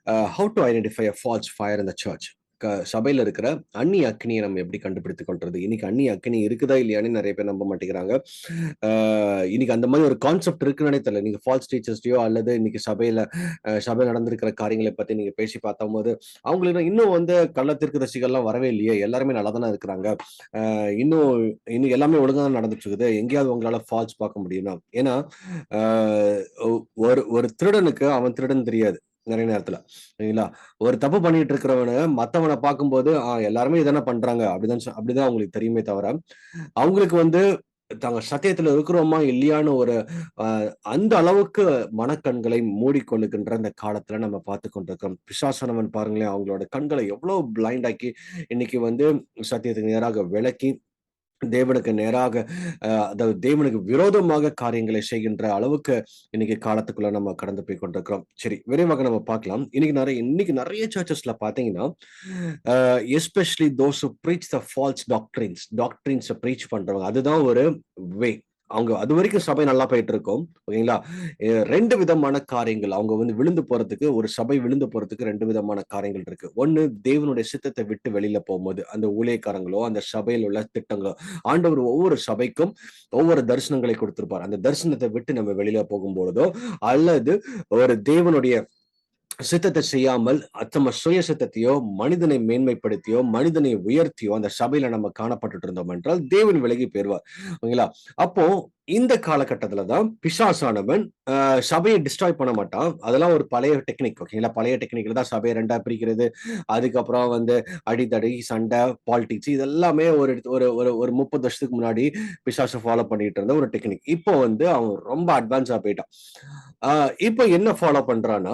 How to identify a false fire in the church. சபையில இருக்கிற அந்நிய அக்னியை நம்ம எப்படி கண்டுபிடித்துக் கொள்றது? இன்னைக்கு அந்நிய அக்னி இருக்குதா இல்லையான்னு நிறைய பேர் நம்ப மாட்டேங்கிறாங்க. இன்னைக்கு அந்த மாதிரி ஒரு கான்செப்ட் இருக்குன்னு தெரியல. நீங்க ஃபால்ஸ் டீச்சர்ஸ்டையோ அல்லது இன்னைக்கு சபையில நடந்திருக்கிற காரியங்களை பத்தி நீங்க பேசி பார்த்தம்போது, அவங்களுக்கு இன்னும் வந்து கள்ள தீர்க்கதரிசிகள்லாம் வரவே இல்லையே, எல்லாருமே நல்லா தானே இருக்கிறாங்க. இன்னும் இன்னும் எல்லாமே ஒழுங்கா தான் நடந்துட்டு இருக்குது. எங்கேயாவது உங்களால ஃபால்ஸ் பார்க்க முடியுமா? ஏன்னா, அ ஒரு ஒரு திருடனுக்கு அவன் திருடன் தெரியாது. நெறைய நேரத்துல. சரிங்களா? ஒரு தப்பு பண்ணிட்டு இருக்கிறவன மத்தவன பார்க்கும்போது, எல்லாருமே இதானே பண்றாங்க. அப்படிதான் அவங்களுக்கு தெரியுமே தவிர, அவங்களுக்கு வந்து தாங்க சத்தியத்துல இருக்கிறோமா இல்லையான்னு ஒரு அ அந்த அளவுக்கு மனக்கண்களை மூடிக்கொள்ளுகின்ற இந்த காலத்துல நம்ம பார்த்துக் கொண்டிருக்கிறோம். பிசாசானவன் பாருங்களேன், அவங்களோட கண்களை எவ்வளவு பிளைண்ட் ஆக்கி இன்னைக்கு வந்து சத்தியத்துக்கு நேராக விலக்கி தேவனுக்கு நேராக அதாவது தேவனுக்கு விரோதமாக காரியங்களை செய்கின்ற அளவுக்கு இன்னைக்கு காலத்துக்குள்ள நம்ம கடந்து போய் கொண்டிருக்கிறோம். சரி, விரைவாக நம்ம பார்க்கலாம். இன்னைக்கு நிறைய சர்ச்சஸ்ல பாத்தீங்கன்னா, especially those who preach the false doctrines preach பண்றவங்க, அதுதான் ஒரு வே. அவங்க அதுவரைக்கும் சபை நல்லா போயிட்டு இருக்கும். ஓகேங்களா? 2 விதமான காரியங்கள். அவங்க வந்து ஒரு சபை விழுந்து போறதுக்கு 2 விதமான காரியங்கள் இருக்கு. ஒண்ணு, தேவனுடைய சித்தத்தை விட்டு வெளியில போகும்போது, அந்த ஊழியக்காரங்களோ, அந்த சபையில் உள்ள திட்டங்களோ, ஆண்டவர் ஒவ்வொரு சபைக்கும் ஒவ்வொரு தரிசனங்களை கொடுத்திருப்பார். அந்த தரிசனத்தை விட்டு நம்ம வெளியில போகும்பொழுதோ, அல்லது ஒரு தேவனுடைய சித்தத்தை செய்யாமல் நம்ம சுய சித்தத்தையோ, மனிதனை மேன்மைப்படுத்தியோ, மனிதனை உயர்த்தியோ அந்த சபையில நம்ம காணப்பட்டுட்டு இருந்தோம் என்றால் தேவன் விலகி போயிருவார். ஓகேங்களா? அப்போ இந்த காலகட்டத்துல தான் பிசாசானவன் சபையை டிஸ்ட்ராய் பண்ண மாட்டான். அதெல்லாம் ஒரு பழைய டெக்னிக். ஓகேங்களா? பழைய டெக்னிக்ல தான் சபையை 2ஆ பிரிக்கிறது. அதுக்கப்புறம் வந்து அடிதடி, சண்டை, பாலிடிக்ஸ் இது எல்லாமே ஒரு ஒரு ஒரு ஒரு 30 வருஷத்துக்கு முன்னாடி பிசாசு ஃபாலோ பண்ணிட்டு இருந்த ஒரு டெக்னிக். இப்போ வந்து அவன் ரொம்ப அட்வான்ஸா போயிட்டான். இப்போ என்ன ஃபாலோ பண்றான்னா,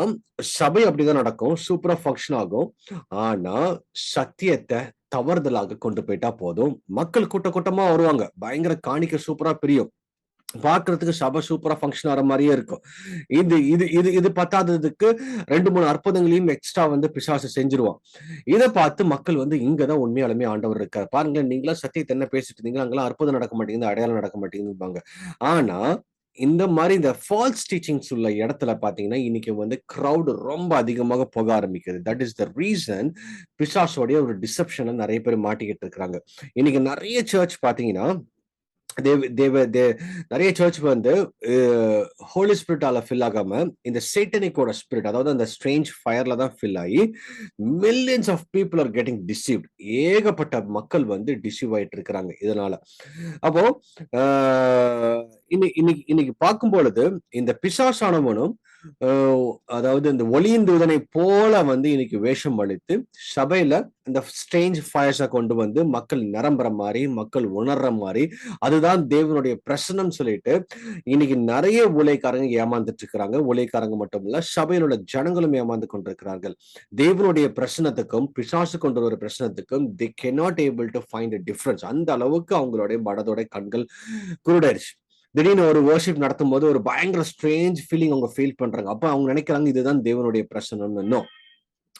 சபை அப்படிதான் நடக்கும். சூப்பரா ஃபங்ஷன் ஆகும். ஆனா, சத்தியத்த தவறுதலாக கொண்டு போயிட்டா போதும். மக்கள் கூட்டமா வருவாங்க. பயங்கர காணிக்கை சூப்பரா பிரியும். பார்க்கிறதுக்கு சபை சூப்பரா ஃபங்ஷன் ஆற மாரியே இருக்கும். இது இது இது இது பத்தாததுக்கு 2, 3 அற்புதங்களையும் எக்ஸ்ட்ரா வந்து பிசாசு செஞ்சுருவான். இத பார்த்து மக்கள் வந்து இங்க தான் உண்மையாலுமே ஆண்டவர் இருக்காரு. பாருங்களேன், நீங்கலாம் சத்தியத்த என்ன பேசிட்டு இருந்தீங்க? அங்கலாம் அற்புதம் நடக்க மாட்டேங்குது, அடையாளம் நடக்க மாட்டேங்குதும்பாங்க. ஆனா, இந்த மாரி இந்த ஃபால்ஸ் டீச்சிங்ஸ் உள்ள இடத்துல பார்த்தீங்கன்னா, இன்னைக்கு வந்து கிரவுட் ரொம்ப அதிகமாக போக ஆரம்பிக்குது. தட் இஸ் த ரீசன் பிசாசோடைய ஒரு டிசெப்ஷன்ல நெறைய பேர் மாட்டிக்கிட்டு இருக்கிறாங்க. இன்னைக்கு நெறைய சர்ச் பார்த்தீங்கன்னா, தேவ தேவ தே நெறைய சர்ச் வந்து ஹோலி ஸ்பிரிட்டால ஃபில் ஆகாம, இந்த சேட்டனிக்கோட ஸ்பிரிட், அதாவது அந்த ஸ்ட்ரேஞ்ச் ஃபயர்ல தான் ஃபில் ஆயி, millions of people are getting deceived. ஏகப்பட்ட மக்கள் வந்து டிசீவ் ஆயிட்டு இருக்கிறாங்க இதனால. அப்போ ஆ இன்னைக்கு இன்னைக்கு பார்க்கும் பொழுது, இந்த பிசாசானவனும் அ அதாவது இந்த ஒளியின் தூதனை போல வந்து இன்னைக்கு வேஷம் அளித்து, சபையில இந்த ஸ்ட்ரேஞ்ச் ஃபயர்ஸ கொண்டு வந்து மக்கள் நிரம்புற மாரி, மக்கள் உணர்ற மாரி, அதுதான் தேவனுடைய பிரசன்னம்னு சொல்லிட்டு, இன்னைக்கு நெறைய ஊழியக்காரங்க ஏமாந்துட்டு இருக்கிறாங்க. ஊழியக்காரங்க மட்டும் இல்ல, சபையில் உள்ள ஜனங்களும் ஏமாந்து கொண்டிருக்கிறார்கள். தேவனுடைய பிரசன்னத்துக்கும், பிசாசு கொண்டு வர பிரசன்னத்துக்கும் they cannot able to find a difference. அந்த அளவுக்கு அவங்களுடைய மனதோட கண்கள் குருடாயிருச்சு. திடீர்னு ஒரு வொர்ஷிப் நடத்தும்போது ஒரு பயங்கர ஸ்ட்ரேஞ்ச் ஃபீலிங் அவங்க ஃபீல் பண்றாங்க. அப்ப அவங்க நினைக்கிறாங்க இதுதான் தேவனுடைய பிரசன்னம்னு. No.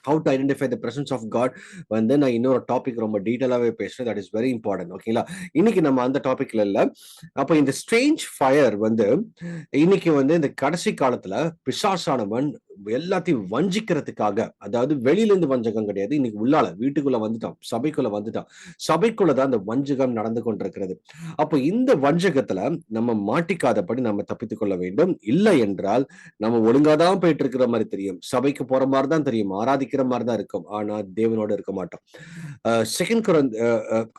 How to identify the presence of God வந்து நான் இன்னொரு டாபிக் ரொம்ப டீட்டெயிலாவே பேசுறேன். That is very important. ஓகேங்களா? இன்னைக்கு நம்ம அந்த டாபிக்ல இல்ல. அப்ப இந்த ஸ்ட்ரேஞ்ச் ஃபயர் வந்து இன்னைக்கு வந்து இந்த கடைசி காலத்துல பிசாசானவன் எல்லாத்தையும் வஞ்சிக்கிறதுக்காக, அதாவது வெளியில இருந்து வஞ்சகம் கிடையாது. இன்னைக்கு உள்ளால வீட்டுக்குள்ள வந்துட்டான். சபைக்குள்ள வந்துட்டான். சபைக்குள்ள தான் அந்த வஞ்சகம் நடந்து கொண்டிருக்கிறது. அப்ப இந்த வஞ்சகத்துல நம்ம மாட்டிக்காதபடி நம்ம தப்பித்துக் கொள்ள வேண்டும். இல்லை என்றால் நம்ம ஒழுங்கா தான் போயிட்டு இருக்கிற மாரி தெரியும். சபைக்கு போற மாரி தான் தெரியும். ஆராதிக்கிற மாரி தான் இருக்கும். ஆனா தேவனோட இருக்க மாட்டோம். செகண்ட்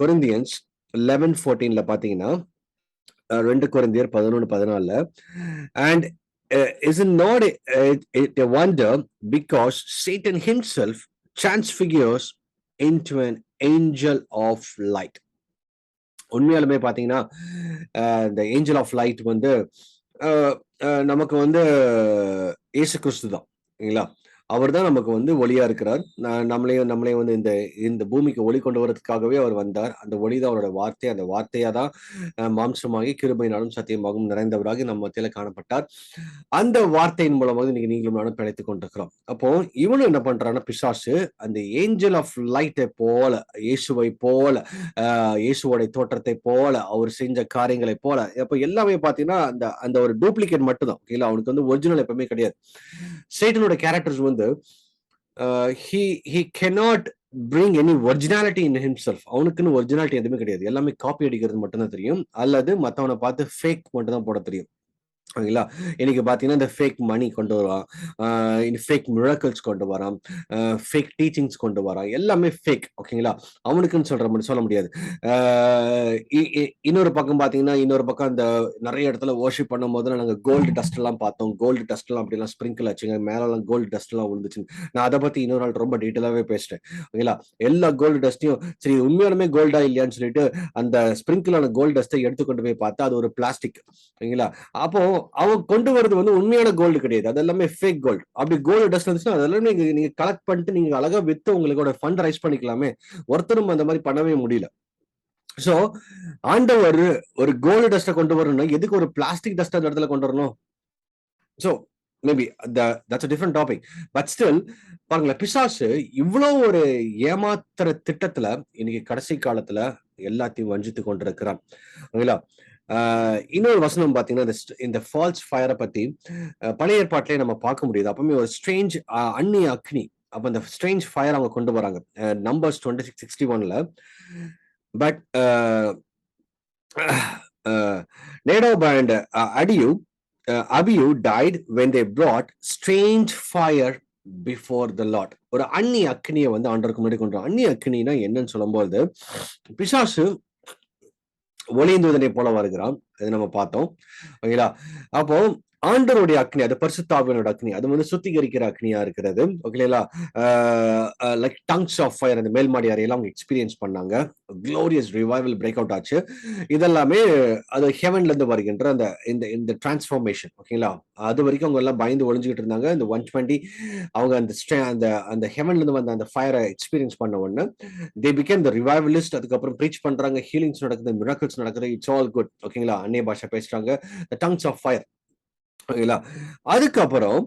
கொரிந்தியன்ஸ் 11:14 பாத்தீங்கன்னா, 2 கொரிந்தியர் 11:14 and is it not a wonder because Satan himself transfigures into an angel of light. உண்மையாலுமே பாத்தீங்கன்னா, இந்த ஏஞ்சல் ஆஃப் லைட் வந்து அஹ், நமக்கு வந்து இயேசு கிறிஸ்து தான். இல்லைங்களா? அவர் தான் நமக்கு வந்து ஒளியா இருக்கிறார். நம்மளையும் வந்து இந்த இந்த பூமிக்கு ஒளி கொண்டு வரதுக்காகவே அவர் வந்தார். அந்த ஒளி தான் அவரோட வார்த்தை. அந்த வார்த்தையா தான் மாம்சமாகி கிருபையினாலும் சத்தியமாகவும் நிறைந்தவராக நம்ம மத்தியில காணப்பட்டார். அந்த வார்த்தையின் மூலமாக இன்னைக்கு நீங்களும் நானும் பிழைத்துக் கொண்டிருக்கிறோம். அப்போ இவனும் என்ன பண்றான்னா பிசாசு, அந்த ஏஞ்சல் ஆஃப் லைட்டை போல, இயேசுவை போல, இயேசுவோட தோற்றத்தை போல, அவர் செஞ்ச காரியங்களை போல, அப்ப எல்லாமே பாத்தீங்கன்னா அந்த அந்த ஒரு டூப்ளிகேட் மட்டும் தான். அவனுக்கு வந்து ஒரிஜினல் எப்பவுமே கிடையாது. சேட்டனோட கேரக்டர்ஸ் வந்து he cannot bring any originality in himself. அவனுக்குன்னு ஒரிஜினாலிட்டி எதுவுமே கிடையாது. எல்லாமே காப்பி அடிக்கிறது மட்டும்தான் தெரியும், அல்லது மத்தவனை பார்த்து ஃபேக் மட்டும் தான் போட தெரியும். ஓகேங்களா? இன்னைக்கு பார்த்தீங்கன்னா, இந்த ஃபேக் மணி கொண்டு வரான். இந்த ஃபேக் மிராக்கிள்ஸ் கொண்டு வரான். ஃபேக் டீச்சிங்ஸ் கொண்டு வரான். எல்லாமே ஃபேக். ஓகேங்களா? அவனுக்குன்னு சொல்ல முடியாது. ஆ இ இ இன்னொரு பக்கம் பார்த்தீங்கன்னா, இன்னொரு பக்கம் அந்த நெறைய இடத்துல வொர்ஷிப் பண்ணும்போதெல்லாம் நாங்க கோல்டு டஸ்ட் எல்லாம் பார்த்தோம். கோல்டு டஸ்ட் எல்லாம் அப்படிலாம் ஸ்ப்ரிங்கிள் ஆச்சுங்க. மேலலாம் கோல்டு டஸ்ட் எல்லாம் விழுந்துச்சுன்னு. நான் அத பத்தி இன்னொரு நாள் ரொம்ப டீட்டெயிலாவே பேசுறேன். ஓகேங்களா? எல்லா கோல்டு டஸ்ட்டையும் சரி உண்மையாலுமே கோல்டா இல்லையான்னு சொல்லிட்டு அந்த ஸ்ப்ரிங்கிள் ஆன கோல்டு டஸ்ட்ட எடுத்து கொண்டு போய் பார்த்தா, அது ஒரு பிளாஸ்டிக். ஓகேங்களா? அப்போ அவங்க கொண்டு வரது வந்து உண்மையான கோல்டு கிடையாது. அது எல்லாமே ஃபேக் கோல்டு. அப்படி கோல்டு டஸ்ட் இருந்துச்சுன்னா அதெல்லாம் நீங்க நீங்க கலெக்ட் பண்ணிட்டு நீங்க அழகா வித்து உங்களோட ஃபண்ட் ரைஸ் பண்ணிக்கலாமே. ஒருத்தரும் அந்த மாதிரி பண்ணவே முடியல. சோ ஆண்டவர் ஒரு கோல்டு டஸ்ட கொண்டு வரணும்னா எதுக்கு ஒரு பிளாஸ்டிக் டஸ்ட் அந்த இடத்துல கொண்டு வரணும்? So maybe that's a different topic. But still பாருங்களேன், பிசாசு இவ்வளவு ஒரு ஏமாத்துற திட்டத்துல இன்னைக்கு கடைசி காலத்துல எல்லாத்தையும் வஞ்சித்து கொண்டிருக்கிறான். ஓகேங்களா? இன்னொரு வசனம் பாத்தீங்கன்னா, இந்த ஃபால்ஸ் ஃபயரை பத்தி பழைய ஏற்பாட்டிலே நம்ம பார்க்க முடியுது. அப்பவுமே ஒரு ஸ்ட்ரேஞ்ச் அந்நிய அக்னி. அப்ப அந்த ஸ்ட்ரேஞ்ச் ஃபயர் அவங்க கொண்டு வராங்க. நம்பர்ஸ் 26:61ல. But Nadab and Abihu died when they brought strange fire before the Lord. ஒரு அந்நிய அக்னியை வந்து ஆண்டவருக்கு முன்னாடி கொண்டு அந்நிய அக்னினா என்னன்னு சொல்லும்போது, பிசாசு ஒளிந்ததனை போல வருகிறான். இது நம்ம பார்த்தோம். ஓகேங்களா? அப்போ ஆண்டவருடைய அக்னி, அது பரிசுத்த ஆவியானவருடைய அக்னி, அது வந்து சுத்திகரிக்கிற அக்னியா இருக்கிறது. ஓகேங்களா? லைக் டங்ஸ் ஆஃப் ஃபயர் அந்த மேல்மாடி அறையெல்லாம் அவங்க எக்ஸ்பீரியன்ஸ் பண்ணாங்க. க்ளோரியஸ் ரிவைவல் பிரேக் அவுட் ஆச்சு. இதெல்லாமே அது ஹெவன்ல இருந்து வருகின்ற அந்த இந்த இந்த டிரான்ஸ்ஃபார்மேஷன். ஓகேங்களா? அது வரைக்கும் அவங்க எல்லாம் பயந்து ஒளிஞ்சுக்கிட்டு இருந்தாங்க. இந்த 120 அவங்க அந்த அந்த ஹெவன்ல இருந்து வந்த அந்த ஃபயரை எக்ஸ்பீரியன்ஸ் பண்ண உடனே தே பிகேம் த ரிவைவலிஸ்ட். அதுக்கப்புறம் ப்ரீச் பண்றாங்க, ஹீலிங்ஸ் நடக்குது, மிராக்கிள்ஸ் நடக்குது. It's all good. ஓகேங்களா? அந்நிய பாஷை பேசுறாங்க. Tongues of fire. ஓகேங்களா? அதுக்கப்புறம்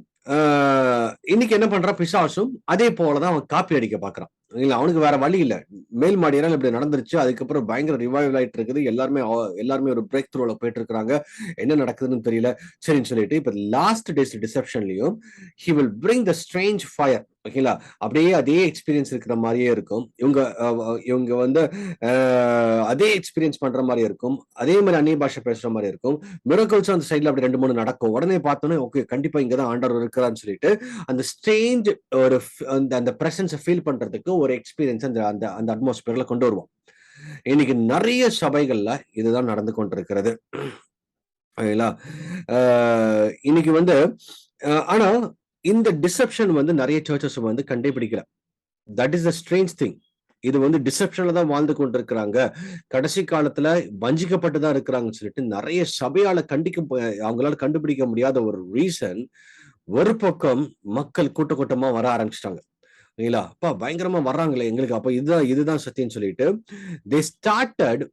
இன்னைக்கு என்ன பண்றான் பிசாசும் அதே போலதான் அவன் காப்பி அடிக்க பாக்குறான். அவனுக்கு வேற வழி இல்ல. மேல் மாடியெல்லாம் இப்படி நடந்துருச்சு. அதுக்கப்புறம் பயங்கர ரிவைவல் ஆயிட்டு இருக்குது. எல்லாருமே ஒரு பிரேக் த்ரூல போயிட்டு இருக்காங்க. என்ன நடக்குதுன்னு தெரியல. சரின்னு சொல்லிட்டு இப்ப லாஸ்ட் டேஸ் டிசெப்ஷன்லயும் he will bring the strange fire. ஓகேங்களா? அப்படியே அதே எக்ஸ்பீரியன்ஸ் இருக்கிற மாதிரியே இருக்கும். இவங்க வந்து அதே எக்ஸ்பீரியன்ஸ் பண்ற மாதிரி இருக்கும். அதே மாதிரி அந்நிய பாஷை பேசுற மாதிரி இருக்கும். மிராக்கிள்ஸ் அந்த சைட்ல அப்படி 2-3 நடக்கும். உடனே பார்த்தோன்னே ஓகே கண்டிப்பா இங்கதான் ஆண்டவர் இருக்கிறான்னு சொல்லிட்டு அந்த ஸ்ட்ரேஞ்ச் ஒரு அந்த பிரசன்ஸை ஃபீல் பண்றதுக்கு ஒரு எக்ஸ்பீரியன்ஸ் அந்த அந்த அந்த அட்மாஸ்பியர்ல கொண்டு வருவோம். இன்னைக்கு நிறைய சபைகள்ல இதுதான் நடந்து கொண்டிருக்கிறது. ஓகேங்களா? இன்னைக்கு வந்து ஆனா இந்த டிசெப்ஷன் வந்து நிறைய சர்ச்சஸ் வந்து கண்டுபிடிக்கல. That is the strange thing. இது வந்து டிசெப்ஷன்ல தான் வாழ்ந்து கொண்டிருக்கிறாங்க. கடைசி காலத்துல வஞ்சிக்கப்பட்டுதான் இருக்கிறாங்கன்னு சொல்லிட்டு நிறைய சபையால அவங்களால கண்டுபிடிக்க முடியாத ஒரு ரீசன், ஒரு பக்கம் மக்கள் கூட்டமா வர ஆரம்பிச்சிட்டாங்க. இல்லைங்களா? அப்பா பயங்கரமா வர்றாங்களே எங்களுக்கு, அப்ப இதுதான் சத்தியம்னு சொல்லிட்டு தே ஸ்டார்டட்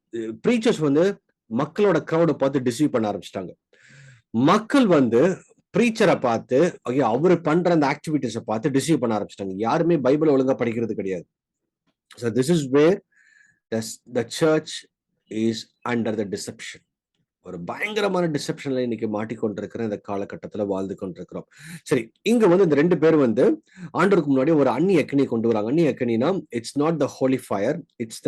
ப்ரீச்சர்ஸ் வந்து மக்களோட கிரௌட பார்த்து டிசீவ் பண்ண ஆரம்பிச்சிட்டாங்க. மக்கள் வந்து ப்ரீச்சரை பார்த்து அவரு பண்ற அந்த ஆக்டிவிட்டிஸை பார்த்து டிசீவ் பண்ண ஆரம்பிச்சிட்டாங்க. யாருமே பைபிள் ஒழுங்கா படிக்கிறது கிடையாது. So this is where the church is under the deception. ஒரு பயங்கரமான டிசெப்ஷன்ல இன்னைக்கு மாட்டிக்கொண்டிருக்கிற இந்த காலகட்டத்துல வாழ்ந்து கொண்டிருக்கிறோம். சரி, இங்க வந்து இந்த 2 பேர் வந்து ஆண்டவருக்கு முன்னாடி ஒரு அந்நிய அக்னி கொண்டு வராங்க. அந்நிய அக்னினா it's not the holy fire, it's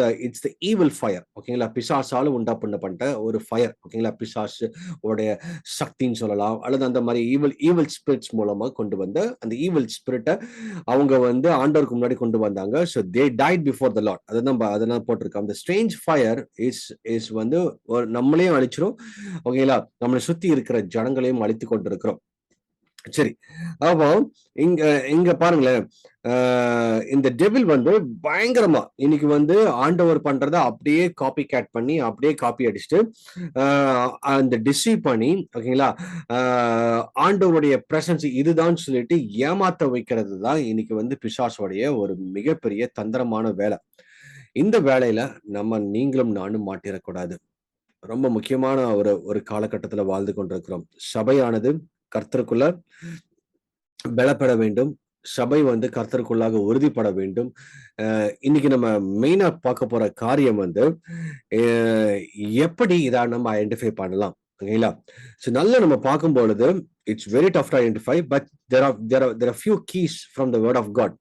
the evil fire. ஓகேங்களா? பிசாசால உண்டாப்பட்ட ஒரு ஃபயர். ஓகேங்களா? பிசாசு உடைய சக்தின்னு சொல்லலாம், அல்லது அந்த மாதிரி ஈவில் ஸ்பிரிட்ஸ் மூலமா கொண்டு வந்த அந்த ஈவில் ஸ்பிரிட்டை அவங்க வந்து ஆண்டவருக்கு முன்னாடி கொண்டு வந்தாங்க. So they died before the Lord. அதெல்லாம் போட்டிருக்கோம். அந்த ஸ்ட்ரேஞ்ச் ஃபயர் இஸ் வந்து நம்மளையும் அழிச்சிரும். ஓகேங்களா? நம்மளை சுத்தி இருக்கிற ஜனங்களையும் அழித்து கொண்டிருக்கிறோம். சரி, அப்போ இங்க இங்க பாருங்களேன், இந்த டெவில் வந்து பயங்கரமா இன்னைக்கு வந்து ஆண்டவர் பண்றத அப்படியே காப்பி கேட் பண்ணி அப்படியே காப்பி அடிச்சுட்டு அந்த டிசீவ் பண்ணி, ஓகேங்களா, ஆண்டவருடைய பிரசன்ஸ் இதுதான் சொல்லிட்டு ஏமாத்த வைக்கிறது தான் இன்னைக்கு வந்து பிசாசுடைய ஒரு மிகப்பெரிய தந்திரமான வேலை. இந்த வேலையில நீங்களும் நானும் மாட்டிடக்கூடாது. ரொம்ப முக்கியமான ஒரு காலகட்டத்துல வாழ்ந்து கொண்டிருக்கிறோம். சபையானது கர்த்தருக்குள்ள பலப்பட வேண்டும். சபை வந்து கர்த்தருக்குள்ளாக உறுதிப்பட வேண்டும். இன்னைக்கு நம்ம மெயினா பார்க்க போற காரியம் வந்து எப்படி இதை நம்ம ஐடென்டிஃபை பண்ணலாம். ஓகேங்களா? ஸோ நல்லா நம்ம பார்க்கும் பொழுது it's very tough to identify, but there are few keys from the word of God.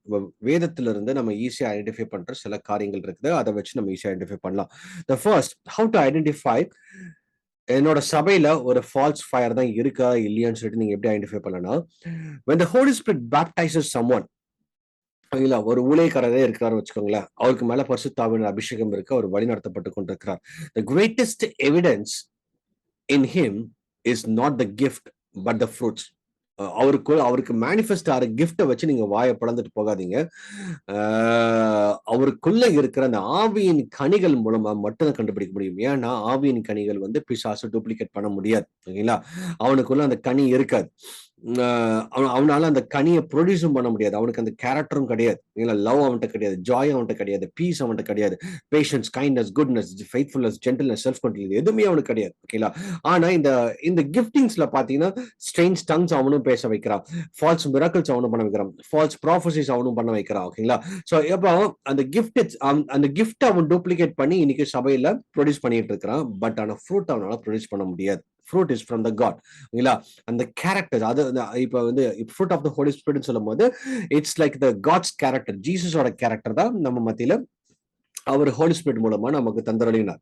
வேதத்திலிருந்து நம்ம ஈஸியா ஐடென்டிஃபை பண்ற சில காரியங்கள் இருக்குது. அதை வச்சு நம்ம ஈஸியா ஐடென்டிஃபை பண்ணலாம். The first, how to identify என்னோட சபையில ஒரு ஃபால்ஸ் ஃபயர் தான் இருக்கா இல்லையான்னு சொல்லிட்டு நீங்க எப்படி ஐடென்டிஃபை பண்ணலாம்னா, when the Holy Spirit baptizes someone, இல்ல ஒரு ஊழியக்காரரே இருக்கிறாரு வச்சுக்கோங்களேன், அவருக்கு மேல பரிசுத்த ஆவியின் அபிஷேகம் இருக்கு, அவர் வழி நடத்தப்பட்டு கொண்டிருக்கிறார். The greatest evidence in him is not the gift but the fruits. அவருக்கு மேனிஃபெஸ்ட் ஆகிற கிஃப்டை வச்சு நீங்க வாயை பிளந்துட்டு போகாதீங்க. அவருக்குள்ள இருக்கிற அந்த ஆவியின் கனிகள் மூலமா மட்டும் கண்டுபிடிக்க முடியும். ஏன்னா ஆவியின் கனிகள் வந்து பிசாசு டூப்ளிகேட் பண்ண முடியாது. ஓகேங்களா? அவனுக்குள்ள அந்த கனி இருக்காது. அவனால அந்த கனியை ப்ரொடியூஸும் பண்ண முடியாது. அவனுக்கு அந்த கேரக்டரும் கிடையாது. லவ் அவன்கிட்ட கிடையாது, ஜாய் அவன்கிட்ட கிடையாது, பீஸ் அவன்கிட்ட கிடையாது, patience, kindness, goodness, faithfulness, gentleness, self control எதுவுமே அவனுக்கு கிடையாது. ஓகேங்களா? ஆனா இந்த கிஃப்டிங்ஸ்ல பாத்தீங்கன்னா ஸ்ட்ரேஞ்ச் டங்ஸ் அவனும் பேச வைக்கிறான், ஃபால்ஸ் மிராக்கிள்ஸ் அவனும் பண்ண வைக்கிறான், ஃபால்ஸ் ப்ராஃபசிஸ் அவனும் பண்ண வைக்கிறான். ஓகேங்களா? சோ எப்போ அந்த கிஃப்ட் அவன் டூப்ளிகேட் பண்ணி இன்னைக்கு சபையில ப்ரொடியூஸ் பண்ணிட்டு இருக்கிறான். பட் ஆனா ஃப்ரூட் அவனால ப்ரொடியூஸ் பண்ண முடியாது. fruit is from the God. ஓகேங்களா? அந்த கேரக்டர் அது இப்ப வந்து fruit of the Holy Spirit சொல்லும் போது it's like the God's character, ஜீசஸோட கேரக்டர் தான் நம்ம மத்தியில அவர் ஹோலி ஸ்பிரிட் மூலமா நமக்கு தந்தரளினார்.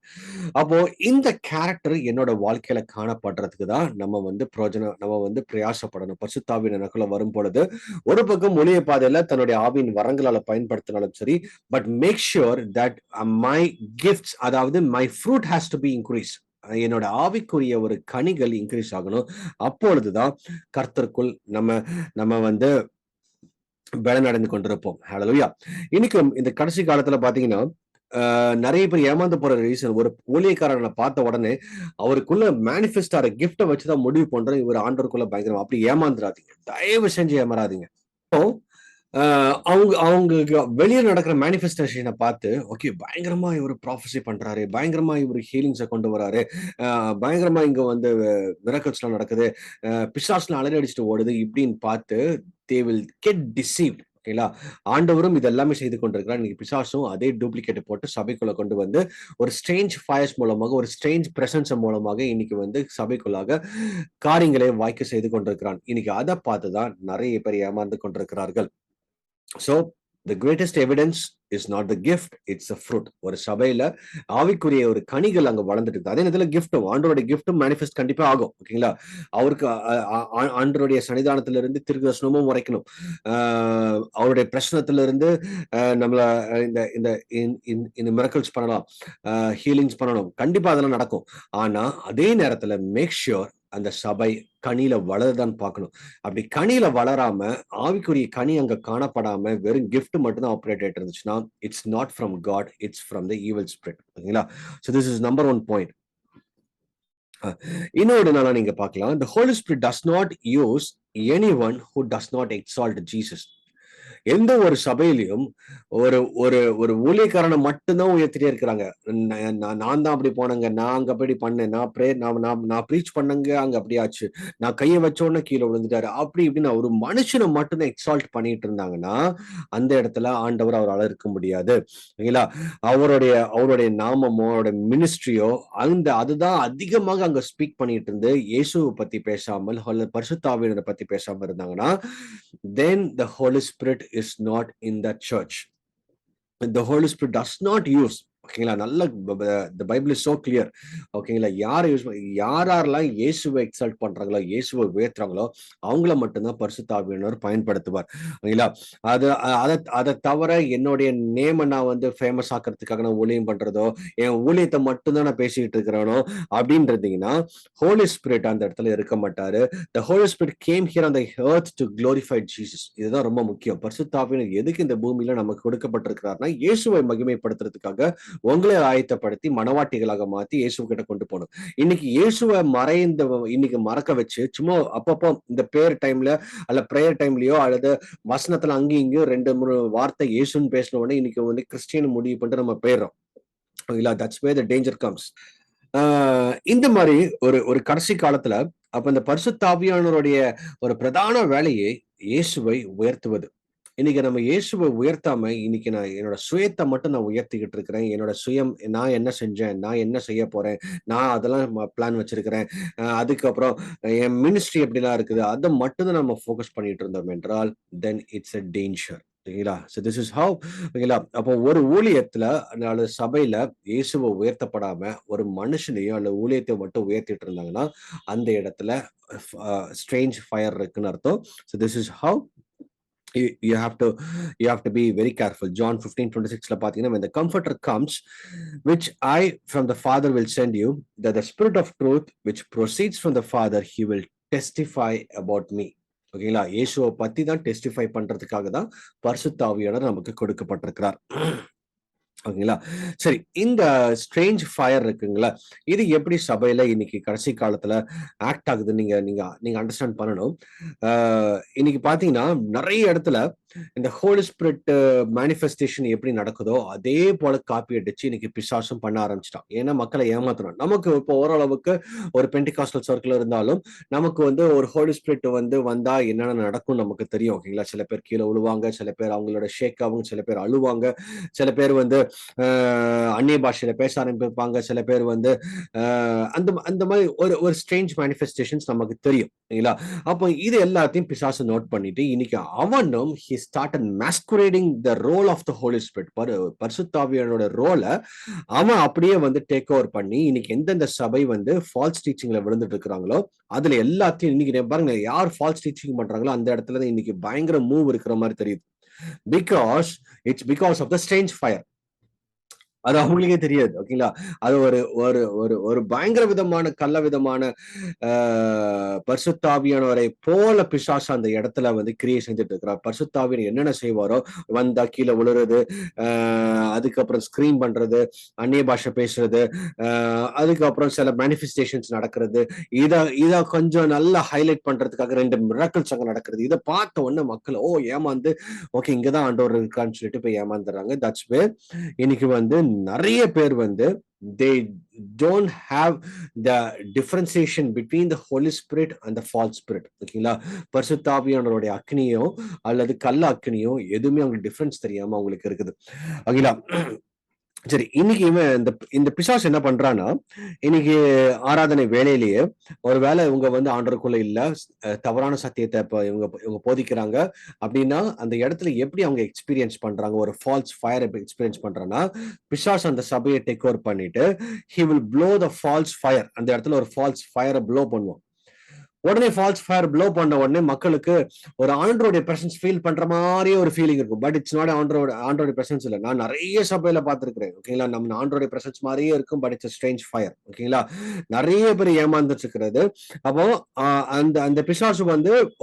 அப்போ இந்த கேரக்டர் என்னோட வாழ்க்கையில காணப்படுறதுக்கு தான் நம்ம வந்து பிரயாசப்படணும். பரிசுத்த ஆவியின் எனக்குள்ள வரும் பொழுது ஒரு பக்கம் ஒளிய பாதையில தன்னுடைய ஆவியின் வரங்களால பயன்படுத்தினாலும் சரி, but make sure that my gifts, அதாவது my fruit has to be increase. என்னோட ஆவிக்குரிய ஒரு கனிகள் இன்க்ரீஸ் ஆகணும். அப்பொழுதுதான் கர்த்தருக்குள் நம்ம வந்து பலனடைந்து கொண்டிருப்போம். ஹல்லேலூயா. இன்னைக்கும் இந்த கடைசி காலத்துல பாத்தீங்கன்னா நிறைய பேர் ஏமாந்து போற ரீசன், ஒரு ஊழியக்காரனை பார்த்த உடனே அவருக்குள்ள மேனிஃபெஸ்ட் ஆகிற கிஃப்டை வச்சுதான் முடிவு பண்றோம் இவர் ஆண்டவருக்குள்ள பயங்கரம். அப்படி ஏமாந்துடாதீங்க, தயவு செஞ்சு ஏமாறாதீங்க. அவங்களுக்கு வெளியே நடக்கிற மேனிஃபெஸ்டேஷனை பார்த்து ஓகே பயங்கரமா இவர் ப்ராஃபஸி பண்றாரு, பயங்கரமா இவர் ஹீலிங்ஸை கொண்டு வராரு, பயங்கரமா இங்க வந்து மிராக்கிள்ஸ் எல்லாம் நடக்குது, பிசாசுலாம் அலறி அடிச்சுட்டு ஓடுது இப்படின்னு பார்த்து தே வில் கெட் டிசீவ்ட். ஓகேங்களா? ஆண்டவரும் இது எல்லாமே செய்து கொண்டிருக்கிறார். இன்னைக்கு பிசாசும் அதே டூப்ளிகேட் போட்டு சபைக்குள்ள கொண்டு வந்து ஒரு ஸ்ட்ரேஞ்ச் ஃபயர்ஸ் மூலமாக, ஒரு ஸ்ட்ரேஞ்ச் பிரசன்ஸ் மூலமாக இன்னைக்கு வந்து சபைக்குள்ளாக காரியங்களை வாய்க்க செய்து கொண்டிருக்கிறான். இன்னைக்கு அதை பார்த்துதான் நிறைய பேர் ஏமாந்து கொண்டிருக்கிறார்கள். So the greatest evidence is not the gift, it's a fruit. ஒரு சபையில ஆவிக்குரிய ஒரு கனிகள் அங்க வளர்ந்துட்டு இருக்கு. அதே நேரத்துல கிஃப்டும், ஆண்டவருடைய கிஃப்டும் மேனிஃபெஸ்ட் கண்டிப்பா ஆகும். ஓகேங்களா? அவருக்கு ஆண்டவருடைய சன்னிதானத்துல இருந்து தீர்க்கதரிசனமும் உரைக்கணும், அவருடைய பிரச்சனத்துல இருந்து நம்மள இந்த மிராக்கிள்ஸ் பண்ணலாம், ஹீலிங்ஸ் பண்ணணும், கண்டிப்பா அதெல்லாம் நடக்கும். ஆனா அதே நேரத்துல மேக் ஷுர் அந்த சபை கனியில வளருதான்னு பார்க்கணும். அப்படி கனியில வளராம, ஆவிக்குரிய கனி அங்க காணப்படாம வெறும் கிஃப்ட் மட்டும் தான் ஆப்ரேட் ஆயிட்டு இருந்துச்சுன்னா it's not from God, it's from the evil spirit. ஓகேங்களா? So this is number 1 point. இன்னொரு நாளா நீங்க பார்க்கலாம், the Holy Spirit does not use anyone who does not exalt Jesus. எந்த ஒரு சபையிலையும் ஒரு ஒரு ஒரு ஊழியக்காரனை மட்டும்தான் உயர்த்திட்டே இருக்கிறாங்க. நான் தான் அப்படி போனேங்க, நான் அங்க அப்படி பண்ணேன், நான் பிரேயர் நான் ப்ரீச் பண்ணங்க, அங்க அப்படி ஆச்சு, நான் கையை வச்சோடனே கீழே விழுந்துட்டாரு, அப்படி இப்படின்னு ஒரு மனுஷனை மட்டும்தான் எக்ஸால்ட் பண்ணிட்டு இருந்தாங்கன்னா அந்த இடத்துல ஆண்டவர் அவரால் இருக்க முடியாது. சரிங்களா? அவருடைய நாமமோ அவருடைய மினிஸ்ட்ரியோ அதுதான் அதிகமாக அங்க ஸ்பீக் பண்ணிட்டு இருந்து இயேசுவை பத்தி பேசாமல் பரிசுத்த ஆவியானவரை பத்தி பேசாம இருந்தாங்கன்னா then the Holy Spirit is not in that church. The Holy Spirit does not use, ஓகேங்களா? நல்ல the Bible is so clear. ஓகேங்களா? யாரெல்லாம் இயேசுவை எக்ஸால்ட் பண்றாங்களோ, இயேசுவை உயர்த்துறாங்களோ அவங்கள மட்டும்தான் பரிசுத்த ஆவியானவர் பயன்படுத்துவார். ஓகேங்களா? அதை தவிர என்னுடைய நேம நான் வந்து ஃபேமஸ் ஆக்கிறதுக்காக நான் ஊழியம் பண்றதோ, என் ஊழியத்தை மட்டும்தான் நான் பேசிக்கிட்டு இருக்கிறானோ அப்படின்றதீங்கன்னா ஹோலி ஸ்பிரிட் அந்த இடத்துல இருக்க மாட்டாரு. The Holy Spirit came here on the earth to glorify Jesus. இதுதான் ரொம்ப முக்கியம். பரிசுத்த ஆவியானவர் எதுக்கு இந்த பூமியில நமக்கு கொடுக்கப்பட்டிருக்கிறார்னா இயேசுவை மகிமைப்படுத்துறதுக்காக உங்களை ஆயத்தப்படுத்தி மனவாட்டிகளாக மாத்தி இயேசு கிட்ட கொண்டு போகணும். இன்னைக்கு இயேசுவை இன்னைக்கு மறக்க வச்சு சும்மா அப்பப்போ இந்த பிரேயர் டைம்ல அல்ல பிரேயர் டைம்லயோ அல்லது வசனத்துல அங்கேயும் இங்கேயும் 2-3 வார்த்தை இயேசுன்னு பேசின உடனே இன்னைக்கு வந்து கிறிஸ்டியன் முடிவு பண்ணிட்டு நம்ம போயிடுறோம். That's where the danger comes. இந்த மாதிரி ஒரு கடைசி காலத்துல அப்ப இந்த பரிசுத்த ஆவியானவருடைய ஒரு பிரதான வேலையை இயேசுவை உயர்த்துவது. இன்னைக்கு நம்ம இயேசுவை உயர்த்தாம இன்னைக்கு நான் என்னோட சுயத்தை மட்டும் நான் உயர்த்திக்கிட்டு இருக்கிறேன். என்னோட சுயம், நான் என்ன செஞ்சேன், நான் என்ன செய்ய போறேன், நான் அதெல்லாம் பிளான் வச்சிருக்கிறேன், அதுக்கப்புறம் என் மினிஸ்ட்ரி எப்படிலாம் இருக்குது, அதை மட்டும் தான் நம்ம ஃபோக்கஸ் பண்ணிட்டு இருந்தோம் என்றால் தென் இட்ஸ் அ டேஞ்சர். சரிங்களா? So this is how. ஓகேங்களா? அப்போ ஒரு ஊழியத்துல அல்லது சபையில இயேசுவை உயர்த்தப்படாம ஒரு மனுஷனையோ அல்ல ஊழியத்தை மட்டும் உயர்த்திட்டு இருந்தாங்கன்னா அந்த இடத்துல ஸ்ட்ரேஞ்ச் ஃபயர் இருக்குன்னு அர்த்தம். So this is how you have to be very careful. John 15:26 பாத்தீங்கன்னா, when the comforter comes, which I from the Father will send you, that the Spirit of truth which proceeds from the Father, he will testify about me. ஓகேங்களா? இயேசுவை பத்தி தான் testify பண்றதுக்காக தான் பரிசுத்த ஆவியானவர் நமக்கு கொடுக்கப்பட்டிருக்கிறார். ஓகேங்களா? சரி, இந்த ஸ்ட்ரேஞ்ச் ஃபயர் இருக்குங்களா, இது எப்படி சபையில இன்னைக்கு கடைசி காலத்துல ஆக்ட் ஆகுது நீங்க நீங்க நீங்க அண்டர்ஸ்டாண்ட் பண்ணணும். இன்னைக்கு பாத்தீங்கன்னா நிறைய இடத்துல இந்த ஹோலி ஸ்பிரிட் மேனிஃபெஸ்டேஷன் எப்படி நடக்குதோ அதே போல காப்பி அடிச்சு இன்னைக்கு பிசாசும் பண்ண ஆரம்பிச்சிட்டான். ஏன்னா மக்களை ஏமாத்தணும். நமக்கு இப்போ ஓரளவுக்கு ஒரு பெண்டிகாஸ்டல் சர்க்கிள் இருந்தாலும் நமக்கு ஒரு ஹோலி ஸ்பிரிட் வந்தா என்னென்ன நடக்கும் நமக்கு தெரியும். ஓகேங்களா? சில பேர் கீழே விழுவாங்க, சில பேர் அவங்களோட ஷேக் ஆகும், சில பேர் அழுவாங்க, சில பேர் அந்நிய பாஷையில பேச ஆரம்பிப்பாங்க, சில பேர் அந்த அந்த மாதிரி ஒரு ஒரு ஸ்ட்ரேஞ்ச் மேனிஃபெஸ்டேஷன்ஸ் நமக்கு தெரியும். இல்லைங்களா? அப்போ இது எல்லாத்தையும் பிசாசு நோட் பண்ணிட்டு இன்னைக்கு அவனும் he started masquerading the role of the Holy Spirit. பரிசுத்த ஆவியானோட ரோல அவன் அப்படியே டேக் ஓவர் பண்ணி இன்னைக்கு எந்தெந்த சபை ஃபால்ஸ் டீச்சிங்ல விழுந்துட்டு இருக்கிறாங்களோ அதுல எல்லாத்தையும் இன்னைக்கு பாருங்க, யார் ஃபால்ஸ் டீச்சிங் பண்றாங்களோ அந்த இடத்துல தான் இன்னைக்கு பயங்கர மூவ் இருக்கிற மாதிரி தெரியுது. Because of the strange fire. அது அவங்களுக்கே தெரியாது. ஓகேங்களா? அது ஒரு ஒரு ஒரு ஒரு பயங்கர விதமான கள்ள விதமான பரிசுத்தாவியானவரை போல பிசாசு அந்த இடத்துல கிரியை செஞ்சுட்டு இருக்கிறார். பரிசுத்தாவியன் என்னென்ன செய்வாரோ, வந்தா கீழே விழுறது, அதுக்கப்புறம் ஸ்கிரீம் பண்றது, அந்நிய பாஷை பேசுறது, அதுக்கப்புறம் சில மேனிஃபெஸ்டேஷன்ஸ் நடக்கிறது, இத கொஞ்சம் நல்லா ஹைலைட் பண்றதுக்காக 2 மிராக்கிள்ஸ் அங்க நடக்கிறது. இதை பார்த்த உடனே மக்கள் ஏமாந்து ஓகே இங்கதான் ஆண்டவர் இருக்கான்னு சொல்லிட்டு போய் ஏமாந்துடுறாங்க. தட்ஸ் வேர் இன்னைக்கு நிறைய பேர் they don't have the differentiation between the Holy Spirit and the false spirit. ஓகேங்களா? பரிசுத்த ஆவியானவருடைய அக்னியோ அல்லது கள்ள அக்னியோ எதுவுமே அவங்களுக்கு டிஃபரன்ஸ் தெரியாம அவங்களுக்கு இருக்குது. ஓகேங்களா? சரி, இன்னைக்கு இவன் இந்த பிசாசு என்ன பண்றான்னா, இன்னைக்கு ஆராதனை வேலையிலேயே ஒருவேளை இவங்க ஆண்டவருக்குள்ள இல்ல, தவறான சத்தியத்தை இப்ப இவங்க போதிக்கிறாங்க அப்படின்னா அந்த இடத்துல எப்படி அவங்க எக்ஸ்பீரியன்ஸ் பண்றாங்க, ஒரு ஃபால்ஸ் ஃபயர் எப்படி எக்ஸ்பீரியன்ஸ் பண்றாங்கன்னா, பிசாசு அந்த சபையை டேக் ஓவர் பண்ணிட்டு he will blow the false fire. அந்த இடத்துல ஒரு ஃபால்ஸ் ஃபயரை ப்ளோ பண்ணுவோம். உடனே ஃபால்ஸ் ஃபயர் ப்ளோ பண்ண உடனே மக்களுக்கு ஒரு ஆண்டரோடைய பிரசன்ஸ் ஃபீல் பண்ற மாதிரியே ஒரு ஃபீலிங் இருக்கும். பட் இட்ஸ் நாட் ஆண்டரோட பிரசன்ஸ் இல்லை. நான் நிறைய சபையில பார்த்திருக்கிறேன். ஓகேங்களா? நம்ம ஆண்டரோட பிரசன்ஸ் மாதிரியே இருக்கும், பட் இட்ஸ் ஸ்ட்ரேஞ்ச் ஃபயர். ஓகேங்களா? நிறைய பேர் ஏமாந்துட்டு இருக்கிறது. அப்போ அந்த அந்த பிசாசு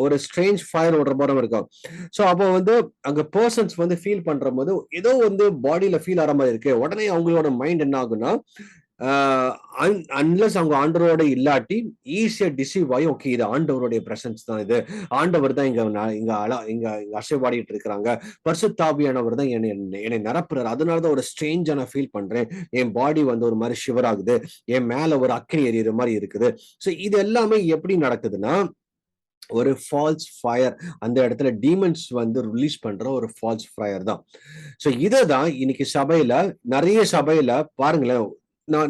ஒரு ஸ்ட்ரேஞ்ச் ஃபயர் ஓடுற போற இருக்கும். ஸோ அப்போ அங்க பர்சன்ஸ் ஃபீல் பண்ற போது ஏதோ பாடியில ஃபீல் ஆகிற மாதிரி இருக்கு. உடனே அவங்களோட மைண்ட் என்ன ஆகுன்னா, அன்லஸ் அவங்க ஆண்டவரோட இல்லாட்டி ஈஸியா டிசீவ் ஆகி ஓகே இது ஆண்டவருடைய பிரசன்ஸ் தான், இது ஆண்டவர் தான் இங்க அசைவாடிட்டு இருக்கிறாங்க, பரிசுத்தாவியானவர் தான் என்னை நிரப்புறாரு, அதனாலதான் ஒரு ஸ்ட்ரேஞ்சா நான் ஃபீல் பண்றேன், என் பாடி ஒரு மாதிரி ஷிவர் ஆகுது, என் மேல ஒரு அக்கினி எறிகிற மாதிரி இருக்குது. சோ இது எல்லாமே எப்படி நடக்குதுன்னா ஒரு ஃபால்ஸ் ஃபயர், அந்த இடத்துல டீமன்ஸ் ரிலீஸ் பண்ற ஒரு ஃபால்ஸ் ஃபயர் தான். சோ இததான் இன்னைக்கு சபையில நிறைய சபையில பாருங்களேன்,